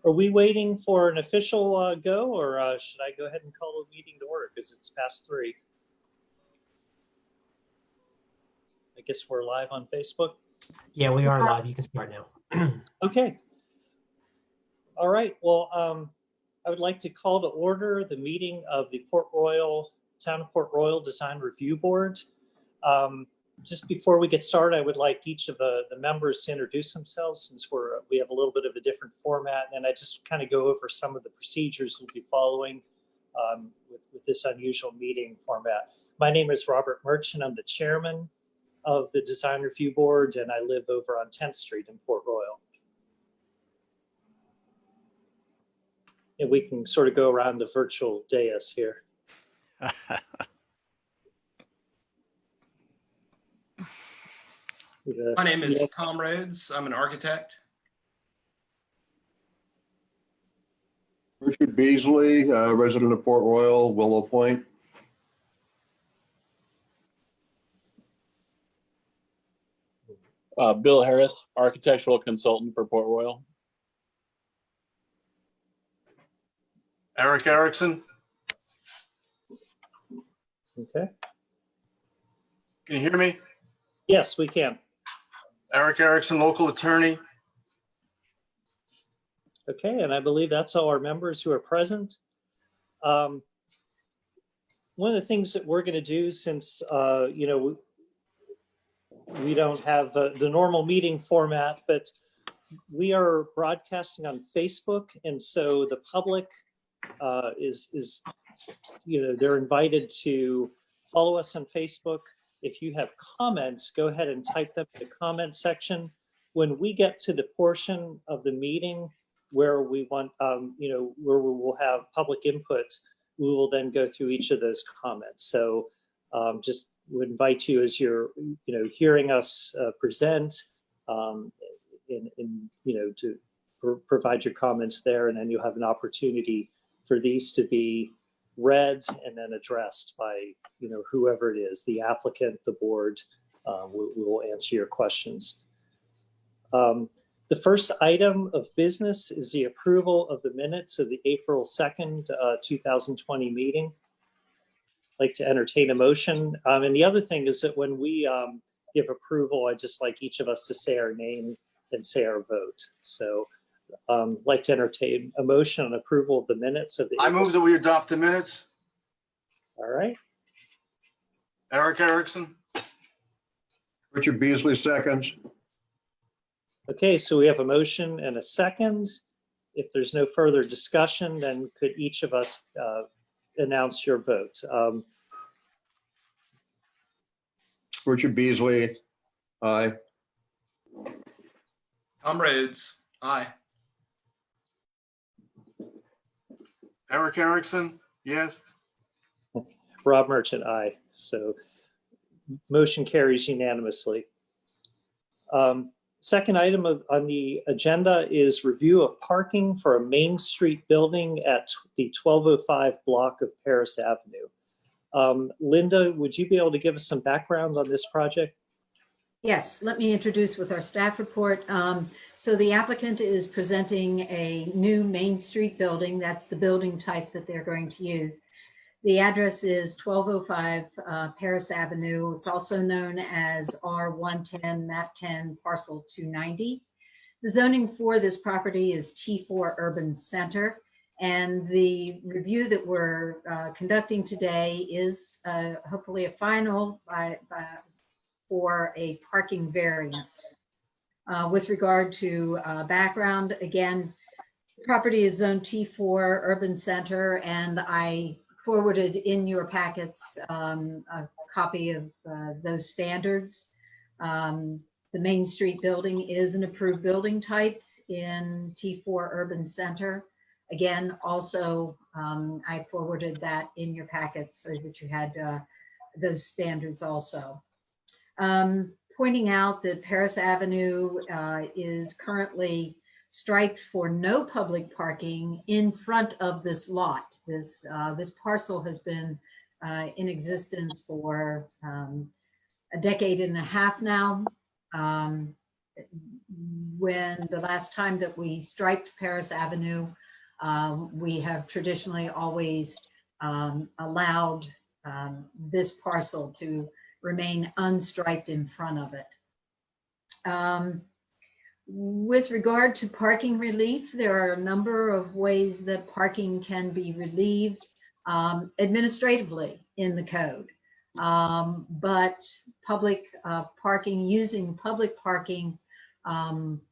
Are we waiting for an official go, or should I go ahead and call the meeting to order because it's past 3? I guess we're live on Facebook. Yeah, we are live. You can start now. Okay. All right. Well, I would like to call to order the meeting of the Port Royal Town of Port Royal Design Review Board. Just before we get started, I would like each of the members to introduce themselves since we have a little bit of a different format, and I just kind of go over some of the procedures we'll be following with this unusual meeting format. My name is Robert Merchant. I'm the chairman of the Design Review Board, and I live over on 10th Street in Port Royal. And we can sort of go around the virtual dais here. My name is Tom Rhodes. I'm an architect. Richard Beasley, resident of Port Royal, Willow Point. Bill Harris, architectural consultant for Port Royal. Eric Erickson. Okay. Can you hear me? Yes, we can. Eric Erickson, local attorney. Okay, and I believe that's all our members who are present. One of the things that we're going to do, since you know, we don't have the normal meeting format, but we are broadcasting on Facebook, and so the public is you know, they're invited to follow us on Facebook. If you have comments, go ahead and type them in the comment section. When we get to the portion of the meeting where we want, you know, where we will have public input, we will then go through each of those comments. So just would invite you, as you're, you know, hearing us present, you know, to provide your comments there, and then you'll have an opportunity for these to be read and then addressed by, whoever it is, the applicant, the board, will answer your questions. The first item of business is the approval of the minutes of the April 2nd, 2020 meeting. I'd like to entertain a motion. And the other thing is that when we give approval, I'd just like each of us to say our name and say our vote. So I'd like to entertain a motion on approval of the minutes of the. I move that we adopt the minutes. All right, Eric Erickson. Richard Beasley seconds. okay, so we have a motion and a second. If there's no further discussion, then could each of us announce your vote? Richard Beasley, aye. Tom Rhodes, aye. Eric Erickson, yes. Rob Merchant, aye. So motion carries unanimously. Second item on the agenda is review of parking for a Main Street building at the 1205 block of Paris Avenue. Linda, would you be able to give us some background on this project? Yes, let me introduce with our staff report. So the applicant is presenting a new Main Street building. That's the building type that they're going to use. The address is 1205 Paris Avenue. It's also known as R110, map 10, parcel 290. The zoning for this property is T4 Urban Center. And the review that we're conducting today is hopefully a final for a parking variance. With regard to background, again, the property is zone T4 Urban Center, and I forwarded in your packets a copy of those standards. The Main Street building is an approved building type in T4 Urban Center. Again, also, I forwarded that in your packets so that you had those standards also. Pointing out that Paris Avenue is currently striped for no public parking in front of this lot. This parcel has been in existence for a decade and a half now. When the last time that we striped Paris Avenue, we have traditionally always allowed this parcel to remain unstriped in front of it. With regard to parking relief, there are a number of ways that parking can be relieved administratively in the code. But public parking, using public parking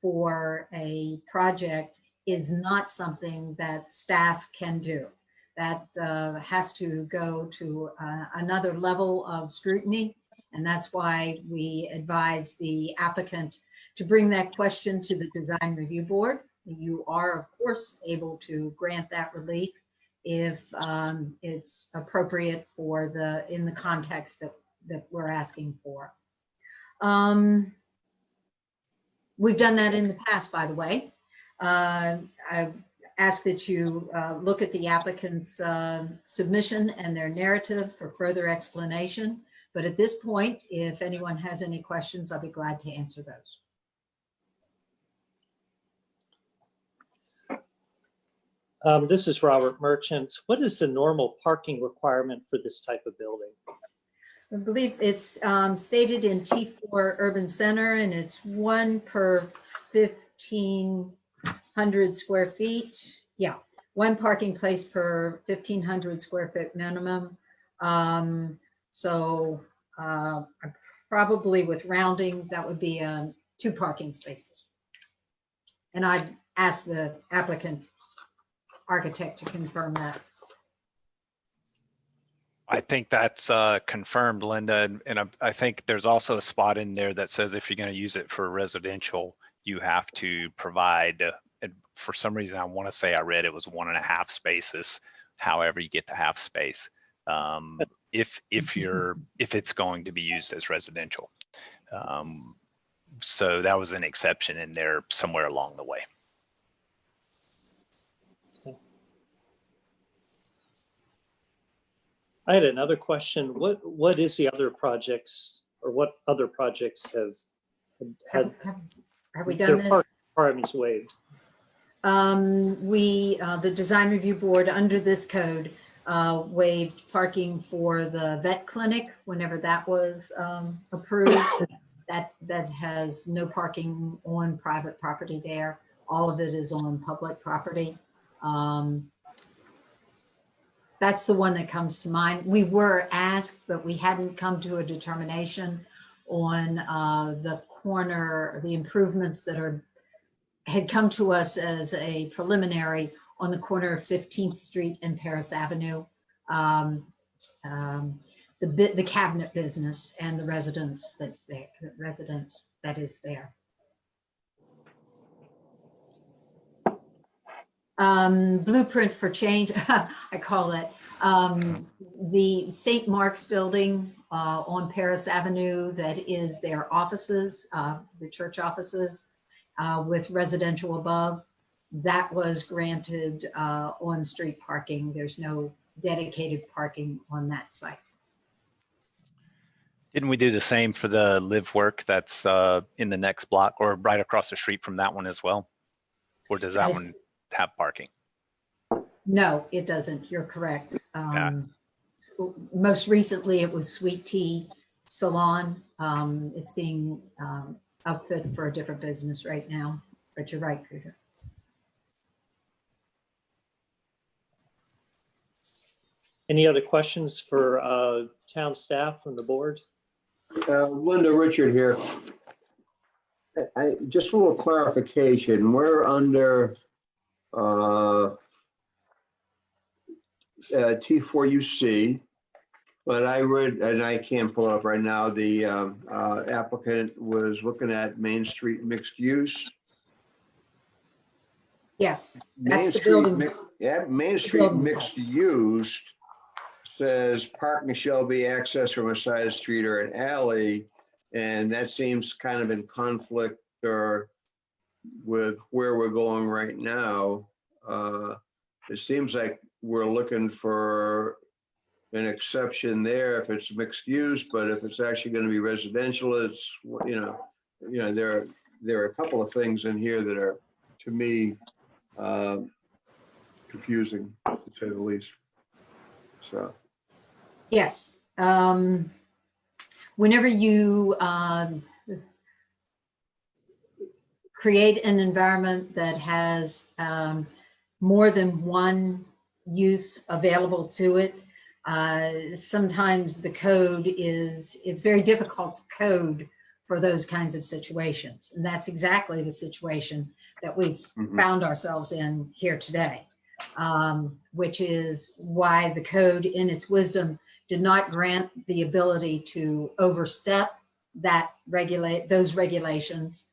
for a project is not something that staff can do. That has to go to another level of scrutiny. And that's why we advise the applicant to bring that question to the design review board. You are, of course, able to grant that relief if it's appropriate for in the context that we're asking for. We've done that in the past, by the way. I ask that you look at the applicant's submission and their narrative for further explanation. But at this point, if anyone has any questions, I'll be glad to answer those. This is Robert Merchant. What is the normal parking requirement for this type of building? I believe it's stated in T4 Urban Center, and it's 1 per 1,500 square feet. Yeah, 1 parking place per 1,500 square foot minimum. So probably with rounding, that would be 2 parking spaces. And I'd ask the applicant architect to confirm that. I think that's confirmed, Linda. And I think there's also a spot in there that says if you're going to use it for residential, you have to provide, and for some reason, I want to say I read it was 1.5 spaces, however you get the half space. If it's going to be used as residential. So that was an exception in there somewhere along the way. I had another question. What is the other projects, or what other projects have had Have we their done this? park requirements waived? The design review board under this code waived parking for the vet clinic whenever that was approved. That has no parking on private property there. All of it is on public property. That's the one that comes to mind. We were asked, but we hadn't come to a determination on the corner, the improvements that had come to us as a preliminary on the corner of 15th Street and Paris Avenue. The cabinet business and the residence that's there, the residence that is there. Blueprint for change, I call it. The St. Mark's building on Paris Avenue, that is their offices, the church offices with residential above, that was granted on-street parking. There's no dedicated parking on that site. Didn't we do the same for the live work that's in the next block or right across the street from that one as well? Or does that one have parking? No, it doesn't. You're correct. Most recently, it was Sweet Tea Salon. It's being outfitted for a different business right now, but you're right, Peter. Any other questions for town staff from the board? Linda, Richard here. I just a little clarification. We're under T4UC, but I read, and I can't pull it up right now, the applicant was looking at Main Street mixed use. Yes, Main that's the Street building. Yeah, Main Street building. mixed use says parking shall be accessed from a side of street or an alley, and that seems kind of in conflict or with where we're going right now. It seems like we're looking for an exception there if it's mixed use, but if it's actually going to be residential, it's, there are a couple of things in here that are, to me, confusing, to say the least. So. Yes. Whenever you create an environment that has more than one use available to it, sometimes the code it's very difficult to code for those kinds of situations. And that's exactly the situation that we've found ourselves in here today, which is why the code in its wisdom did not grant the ability to overstep those regulations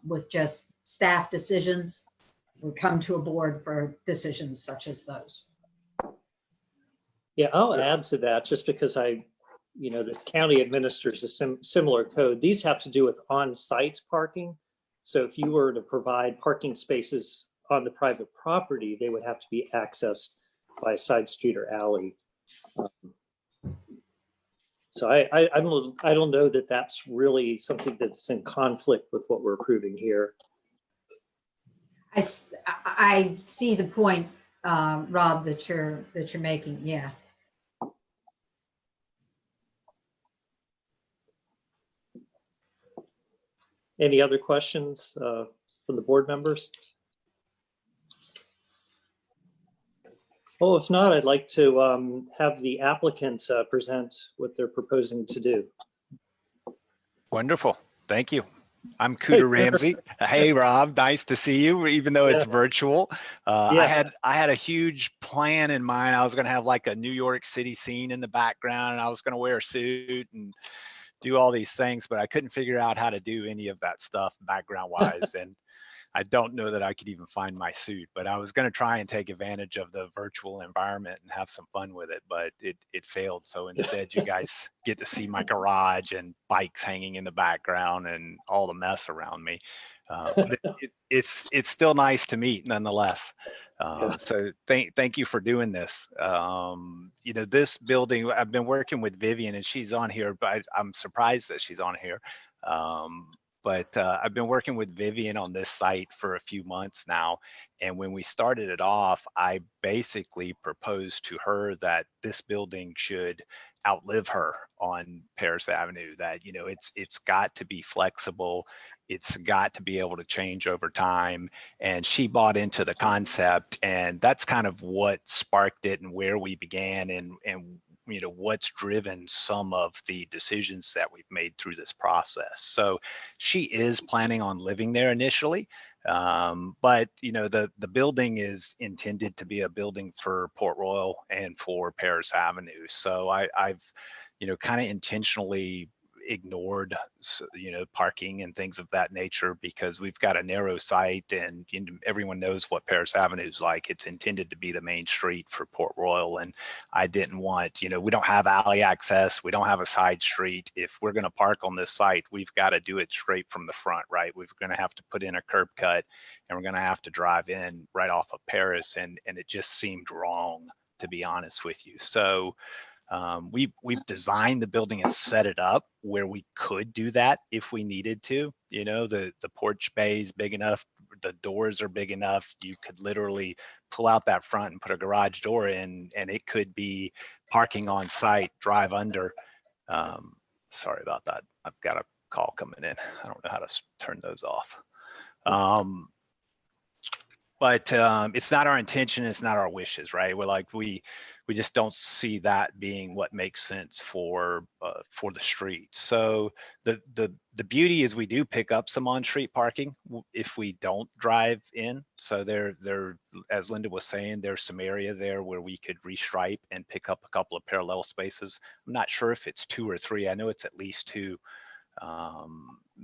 with just staff decisions. We come to a board for decisions such as those. Yeah, I'll add to that just because the county administers a similar code. These have to do with on-site parking. So if you were to provide parking spaces on the private property, they would have to be accessed by a side street or alley. So I don't know that that's really something that's in conflict with what we're approving here. I see the point, Rob, that you're making. Yeah. Any other questions from the board members? Well, if not, I'd like to have the applicant present what they're proposing to do. Wonderful. Thank you. I'm Cooter Ramsey. Hey, Rob, nice to see you, even though it's virtual. I had a huge plan in mind. I was going to have like a New York City scene in the background, and I was going to wear a suit and do all these things, but I couldn't figure out how to do any of that stuff background wise. And I don't know that I could even find my suit, but I was going to try and take advantage of the virtual environment and have some fun with it, but it failed. So instead, you guys get to see my garage and bikes hanging in the background and all the mess around me. But it's still nice to meet nonetheless. So thank you for doing this. This building, I've been working with Vivian and she's on here, but I'm surprised that she's on here. But I've been working with Vivian on this site for a few months now. And when we started it off, I basically proposed to her that this building should outlive her on Paris Avenue, that, it's got to be flexible. It's got to be able to change over time. And she bought into the concept, and that's kind of what sparked it and where we began, and what's driven some of the decisions that we've made through this process. So she is planning on living there initially. But the building is intended to be a building for Port Royal and for Paris Avenue. So I've kind of intentionally ignored parking and things of that nature, because we've got a narrow site, and everyone knows what Paris Avenue is like. It's intended to be the main street for Port Royal, and I didn't want, we don't have alley access, we don't have a side street. If we're going to park on this site, we've got to do it straight from the front, right? We're going to have to put in a curb cut, and we're going to have to drive in right off of Paris, and it just seemed wrong, to be honest with you. So we've designed the building and set it up where we could do that if we needed to. The porch bay is big enough, the doors are big enough. You could literally pull out that front and put a garage door in, and it could be parking on site, drive under. Sorry about that. I've got a call coming in. I don't know how to turn those off. But it's not our intention. It's not our wishes, right? We just don't see that being what makes sense for the street. So the beauty is we do pick up some on-street parking if we don't drive in. So there, as Linda was saying, there's some area there where we could restripe and pick up a couple of parallel spaces. I'm not sure if it's 2 or 3. I know it's at least 2.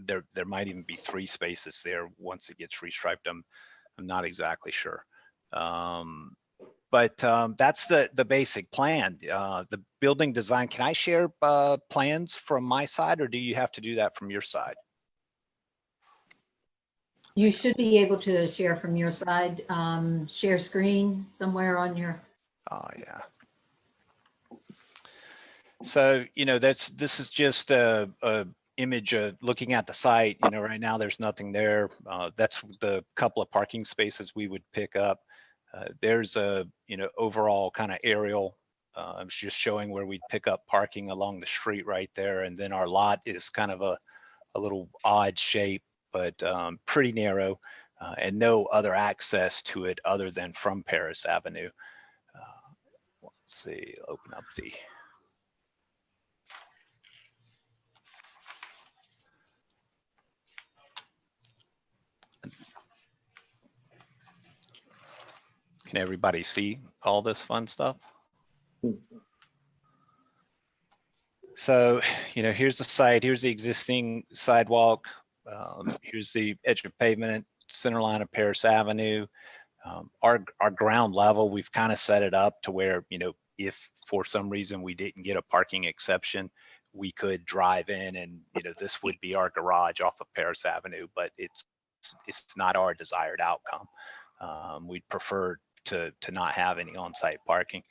There might even be 3 spaces there once it gets restriped. I'm not exactly sure. But that's the basic plan. The building design, can I share plans from my side, or do you have to do that from your side? You should be able to share from your side, share screen somewhere on your. Oh, yeah. So, this is just a image of looking at the site. Right now there's nothing there. That's the couple of parking spaces we would pick up. There's a overall kind of aerial. I'm just showing where we'd pick up parking along the street right there, and then our lot is kind of a little odd shape, but pretty narrow, and no other access to it other than from Paris Avenue. Let's see, open up the. Can everybody see all this fun stuff? So, here's the site, here's the existing sidewalk. Here's the edge of pavement, center line of Paris Avenue. Our ground level, we've kind of set it up to where, if for some reason we didn't get a parking exception, we could drive in, and, this would be our garage off of Paris Avenue, but it's not our desired outcome. We'd prefer to not have any on-site parking.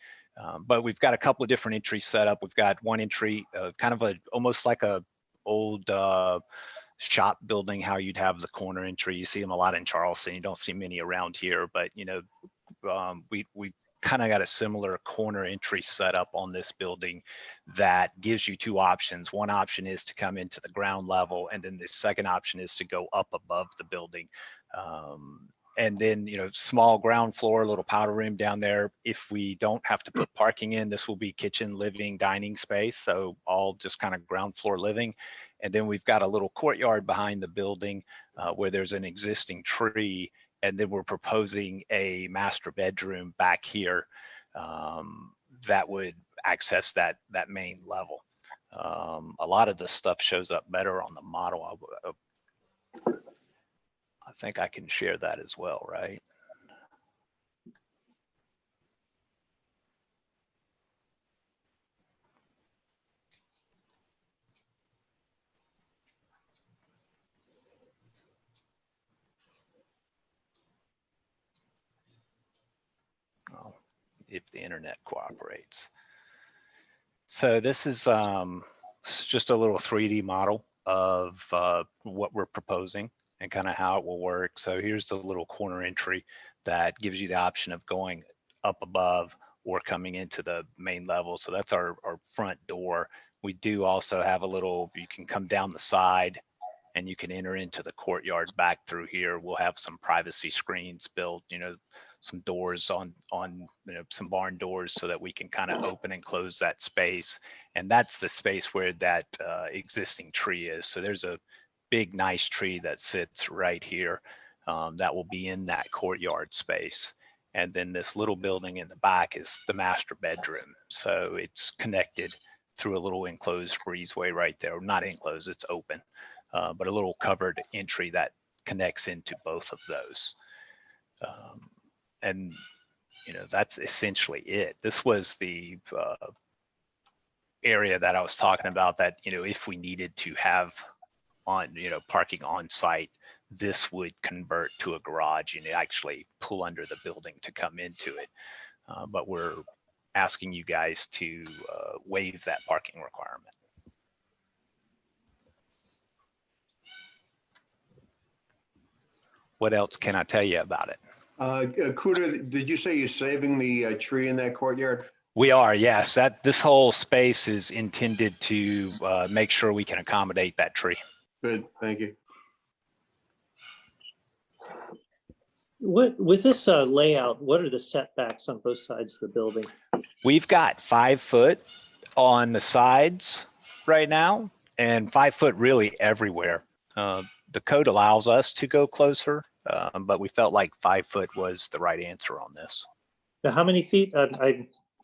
But we've got a couple of different entries set up. We've got one entry, kind of almost like a old shop building, how you'd have the corner entry. You see them a lot in Charleston. You don't see many around here, but we kind of got a similar corner entry set up on this building that gives you 2 options. One option is to come into the ground level, and then the second option is to go up above the building. And then, small ground floor, little powder room down there. If we don't have to put parking in, this will be kitchen, living, dining space. So all just kind of ground floor living. And then we've got a little courtyard behind the building where there's an existing tree. And then we're proposing a master bedroom back here that would access that main level. A lot of this stuff shows up better on the model. I think I can share that as well, right? if the internet cooperates. So this is just a little 3D model of what we're proposing and kind of how it will work. So here's the little corner entry that gives you the option of going up above or coming into the main level. So that's our front door. We do also have a little, you can come down the side and you can enter into the courtyard back through here. We'll have some privacy screens built, some doors on some barn doors so that we can kind of open and close that space. And that's the space where that existing tree is. So there's a big, nice tree that sits right here that will be in that courtyard space. And then this little building in the back is the master bedroom. So it's connected through a little enclosed breezeway right there. Not enclosed, it's open, but a little covered entry that connects into both of those. And that's essentially it. This was the area that I was talking about that, if we needed to have parking on site, this would convert to a garage and actually pull under the building to come into it. But we're asking you guys to waive that parking requirement. What else can I tell you about it? Kuda, did you say you're saving the tree in that courtyard? We are, yes. This whole space is intended to make sure we can accommodate that tree. Good, thank you. With this layout, what are the setbacks on both sides of the building? We've got 5 foot on the sides right now and 5 foot really everywhere. The code allows us to go closer, but we felt like 5 foot was the right answer on this. Now, how many feet?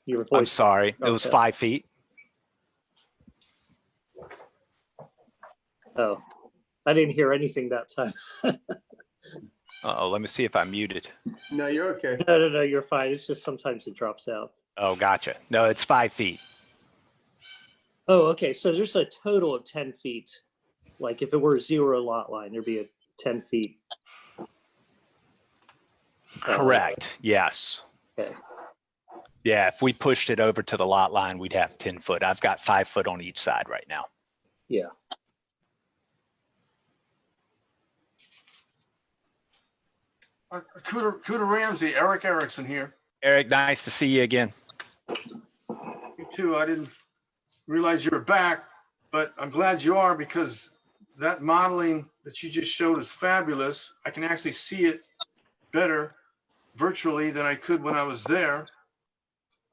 Your I'm voice. sorry, it was Okay. 5 feet. Oh, I didn't hear anything that time. Uh-oh, let me see if I'm muted. No, you're okay. No, you're fine. It's just sometimes it drops out. Oh, gotcha. No, it's 5 feet. Oh, okay. So there's a total of 10 feet. Like if it were a 0 lot line, there'd be a 10 feet. Correct, yes. Okay. Yeah, if we pushed it over to the lot line, we'd have 10 foot. I've got 5 foot on each side right now. Yeah. Cooter Ramsey, Eric Erickson here. Eric, nice to see you again. You too. I didn't realize you were back, but I'm glad you are because that modeling that you just showed is fabulous. I can actually see it better virtually than I could when I was there.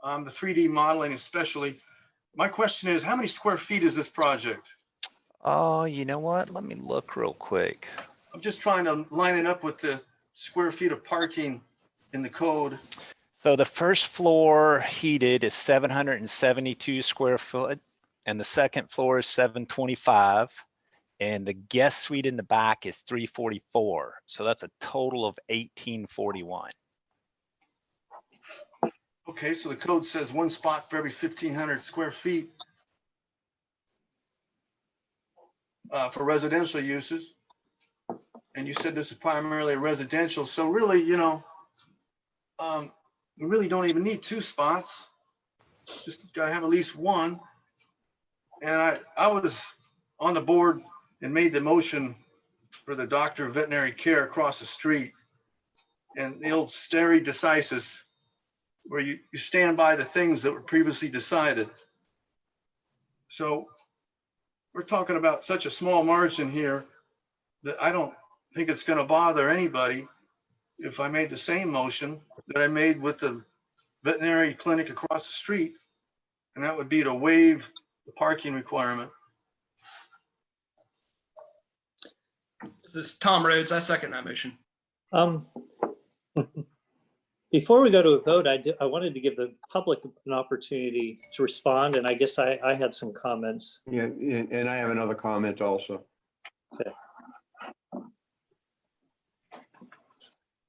The 3D modeling especially. My question is, how many square feet is this project? Oh, you know what? Let me look real quick. I'm just trying to line it up with the square feet of parking in the code. So the first floor heated is 772 square foot, and the second floor is 725. And the guest suite in the back is 344. So that's a total of 1841. Okay, so the code says one spot for every 1,500 square feet for residential uses. And you said this is primarily residential. So really, we really don't even need 2 spots. Just gotta have at least one. And I was on the board and made the motion for the doctor of veterinary care across the street. And the old stare decisis, where you stand by the things that were previously decided. So we're talking about such a small margin here that I don't think it's going to bother anybody if I made the same motion that I made with the veterinary clinic across the street, and that would be to waive the parking requirement. This is Tom Rhodes. I second that motion. Before we go to a vote, I wanted to give the public an opportunity to respond, and I guess I had some comments. Yeah, and I have another comment also.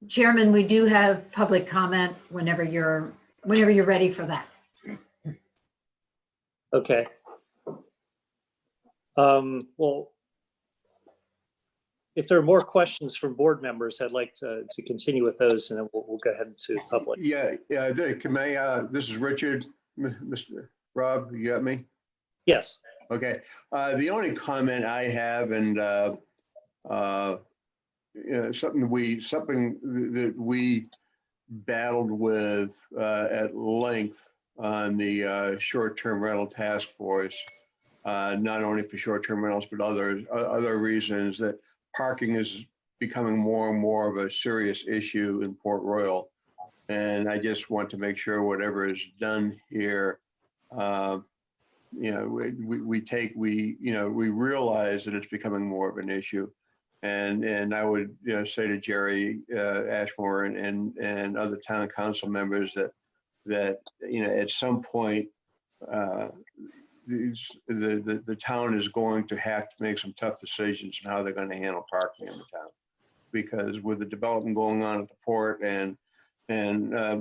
Chairman, we do have public comment whenever you're ready for that. Okay. Well, if there are more questions from board members, I'd like to continue with those, and then we'll go ahead to public. Yeah, this is Richard, Mr. Rob, you got me? Yes. Okay, the only comment I have, and something that we battled with at length on the short-term rental task force, not only for short-term rentals, but other reasons, that parking is becoming more and more of a serious issue in Port Royal. And I just want to make sure whatever is done here, we realize that it's becoming more of an issue. And I would say to Jerry Ashmore and other town council members that at some point the town is going to have to make some tough decisions on how they're going to handle parking in the town, because with the development going on at the port and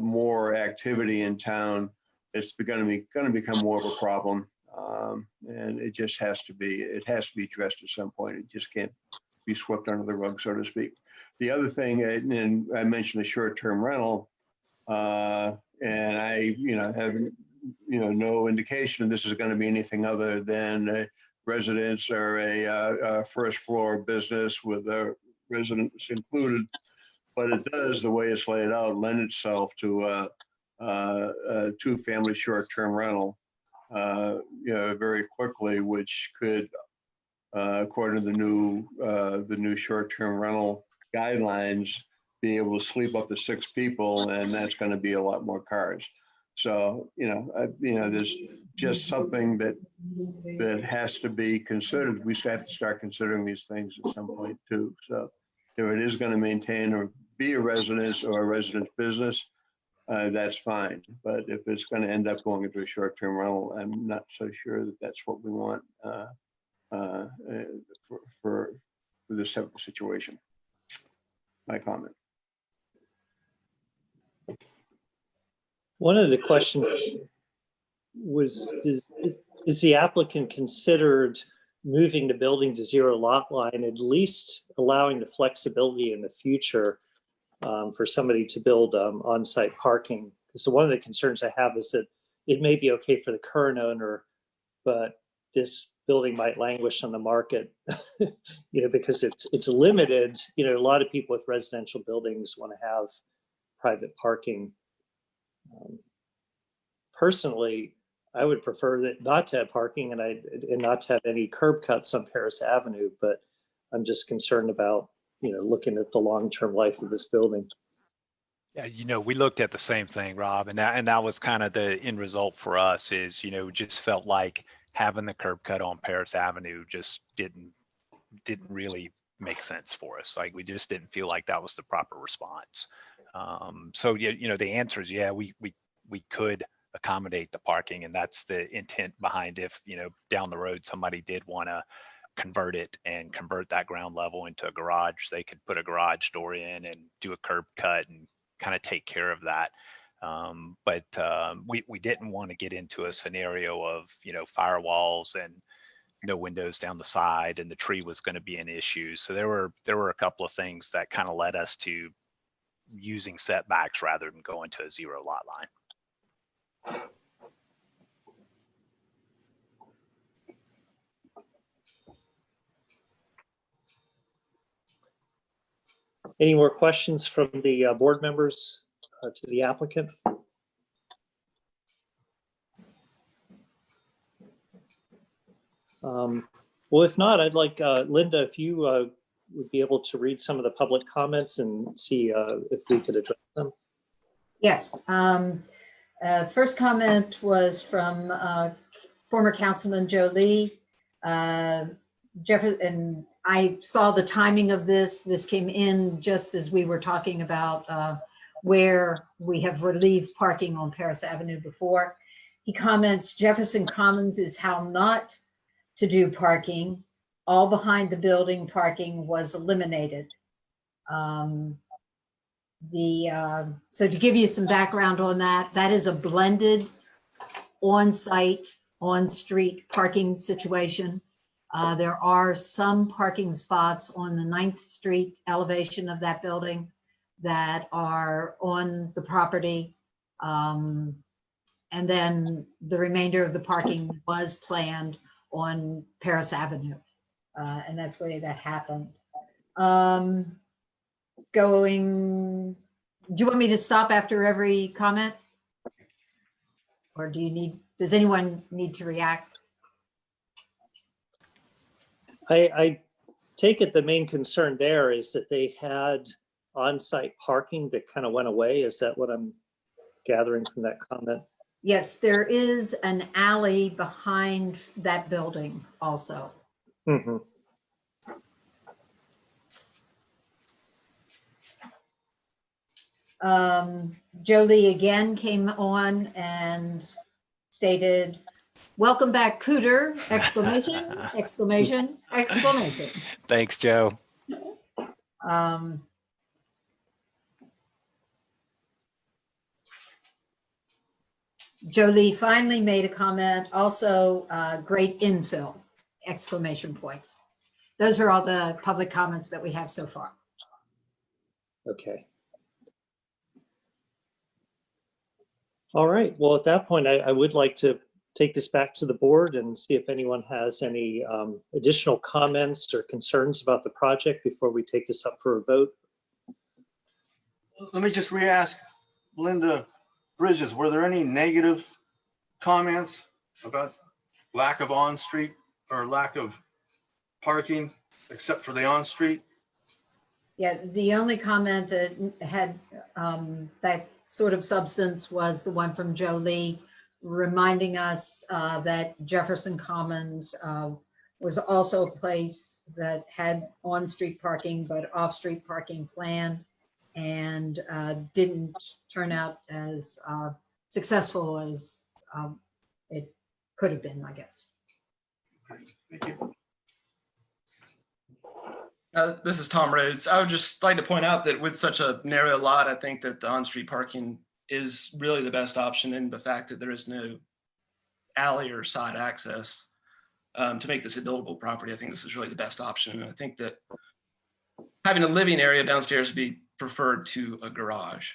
more activity in town, it's going to become more of a problem, and it just has to be addressed at some point. It just can't be swept under the rug, so to speak. The other thing, and I mentioned the short-term rental, and I have no indication this is going to be anything other than a residence or a first floor business with a residence included. But it does, the way it's laid out, lend itself to a two-family short-term rental, very quickly, which could, according to the new short-term rental guidelines, be able to sleep up to 6 people, and that's going to be a lot more cars. So, there's just something that has to be considered. We have to start considering these things at some point too. So if it is going to maintain or be a residence or a residence business, that's fine. But if it's going to end up going into a short-term rental, I'm not so sure that that's what we want for this type of situation. My comment. One of the questions was, is the applicant considered moving the building to zero lot line, at least allowing the flexibility in the future for somebody to build on-site parking? So one of the concerns I have is that it may be okay for the current owner, but this building might languish on the market, because it's limited. A lot of people with residential buildings want to have private parking. Personally, I would prefer that not to have parking and not to have any curb cuts on Paris Avenue, but I'm just concerned about, looking at the long-term life of this building. Yeah, we looked at the same thing, Rob, and that was kind of the end result for us is, we just felt like having the curb cut on Paris Avenue just didn't really make sense for us. Like, we just didn't feel like that was the proper response. So the answer is, yeah, we could accommodate the parking, and that's the intent behind if, down the road somebody did want to convert it and convert that ground level into a garage, they could put a garage door in and do a curb cut and kind of take care of that. But we didn't want to get into a scenario of, firewalls and no windows down the side, and the tree was going to be an issue. So there were a couple of things that kind of led us to using setbacks rather than going to a zero lot line. Any more questions from the board members to the applicant? Well, if not, I'd like Linda, if you would be able to read some of the public comments and see if we could address them. Yes. First comment was from former Councilman Joe Lee. And I saw the timing of this. This came in just as we were talking about where we have relieved parking on Paris Avenue before. He comments, Jefferson Commons is how not to do parking. All behind the building parking was eliminated. So to give you some background on that, that is a blended on-site, on-street parking situation. There are some parking spots on the 9th Street elevation of that building that are on the property. And then the remainder of the parking was planned on Paris Avenue. And that's where that happened. Do you want me to stop after every comment? Or does anyone need to react? I take it the main concern there is that they had on-site parking that kind of went away. Is that what I'm gathering from that comment? Yes, there is an alley behind that building also. Mhm. Jolie again came on and stated, "Welcome back, Cooter!" Exclamation, exclamation, exclamation. Thanks, Joe. Jolie finally made a comment, also great infill, exclamation points. Those are all the public comments that we have so far. Okay. All right. Well, at that point, I would like to take this back to the board and see if anyone has any additional comments or concerns about the project before we take this up for a vote. Let me just re-ask Linda Bridges, were there any negative comments about lack of on-street or lack of parking except for the on-street? Yeah, the only comment that had that sort of substance was the one from Jolie reminding us that Jefferson Commons was also a place that had on-street parking, but off-street parking planned, and didn't turn out as successful as it could have been, I guess. Thank you. This is Tom Rhodes. I would just like to point out that with such a narrow lot, I think that the on-street parking is really the best option, and the fact that there is no alley or side access to make this a buildable property, I think this is really the best option. And I think that having a living area downstairs would be preferred to a garage.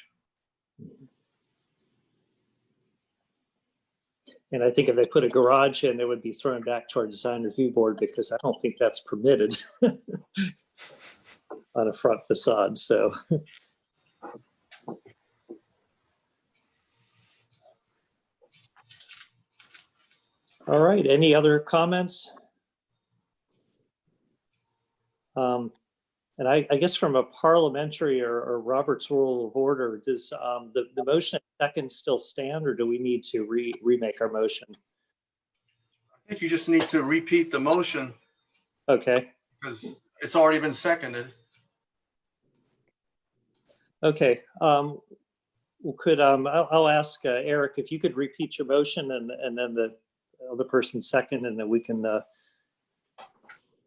And I think if they put a garage in, it would be thrown back to our design review board because I don't think that's permitted on a front facade. So. All right, any other comments? And I guess from a parliamentary or Robert's Rule of Order, does the motion second still stand, or do we need to remake our motion? I think you just need to repeat the motion Okay. because it's already been seconded. Okay. Well, I'll ask Eric if you could repeat your motion and then the other person second, and then we can go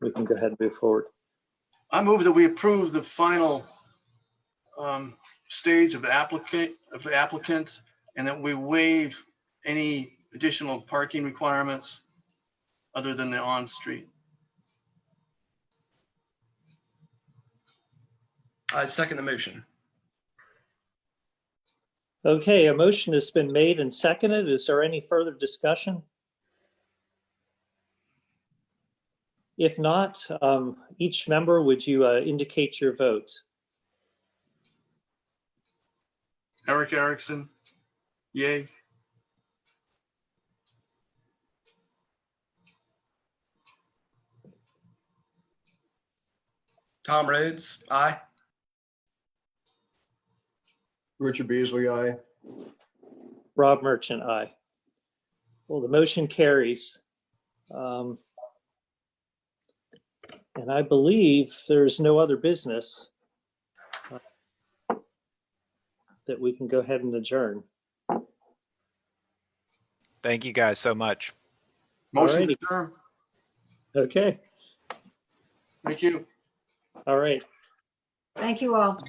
ahead and move forward. I move that we approve the final stage of the applicant, and that we waive any additional parking requirements other than the on-street. I second the motion. Okay, a motion has been made and seconded. Is there any further discussion? If not, each member, would you indicate your vote? Eric Erickson, yay. Tom Rhodes, aye. Richard Beasley, aye. Rob Merchant, aye. Well, the motion carries. And I believe there's no other business that we can go ahead and adjourn. Thank you guys so much. Motion Alrighty. adjourned. Okay, Thank you. all right. Thank you all.